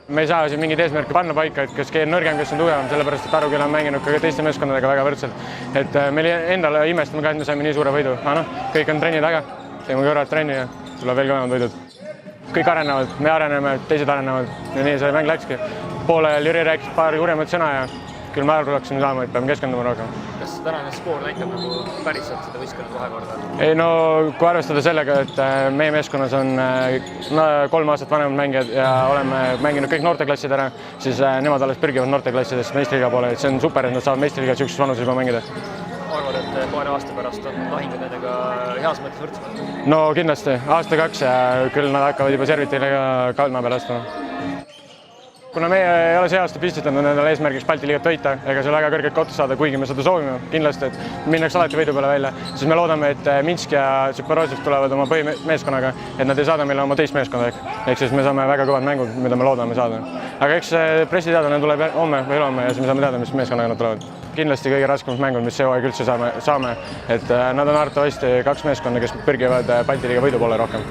Me ei saa siin mingeid eesmärke panna paika, et kes on nõrgem, kes on tugevam, sellepärast et Aruküla on mänginud ka teiste meeskondadega väga võrdselt. Et meil endale imestame ka, et me saime nii suure võidu. Aga kõik on trenni taga, teeme kõrvalt trenni ja tuleb veel kõvemad võidud. Kõik arenevad, me areneme, teised arenevad ja nii see mäng läkski. Poolel Jüri rääkis paar kurjemat sõna ja küll me arvaksime saama, et peame keskenduma rohkem. Kas tänane skoor näitab nagu päriselt seda võistkonna vahekorda? Ei no, kui arvestada sellega, et meie meeskonnas on 3 aastat vanemad mängijad ja oleme mänginud kõik noorteklassid ära, siis nemad alles pürgivad noorteklassidest meistriliiga poole. See on super, et nad saavad meistriliiga sellises vanuses juba mängida. Arvad, et paari aasta pärast on lahingud nendega heas mõttes võrdsemad? No kindlasti, aasta-2 ja küll nad hakkavad juba servitile ka kaldma peale astuma. Kuna me ei ole see aasta pistitanud nendele eesmärgiks Balti liigat võita ega see väga kõrget kohta saada, kuigi me seda soovime kindlasti, et minnakse alati võidu peale välja, siis me loodame, et Minsk ja Zaporožžje tulevad oma põhimeeskonnaga, et nad ei saada meile oma teist meeskonda ehk siis me saame väga kõvad mängud, mida me loodame saada. Aga eks pressiteadlane tuleb homme või ülehomme ja siis me saame teada, mis meeskonnaga nad tulevad. Kindlasti kõige raskemad mängud, mis see hooaeg üldse saame, et nad on arvatavasti 2 meeskonda, kes pürgivad Balti liiga võidu poole rohkem.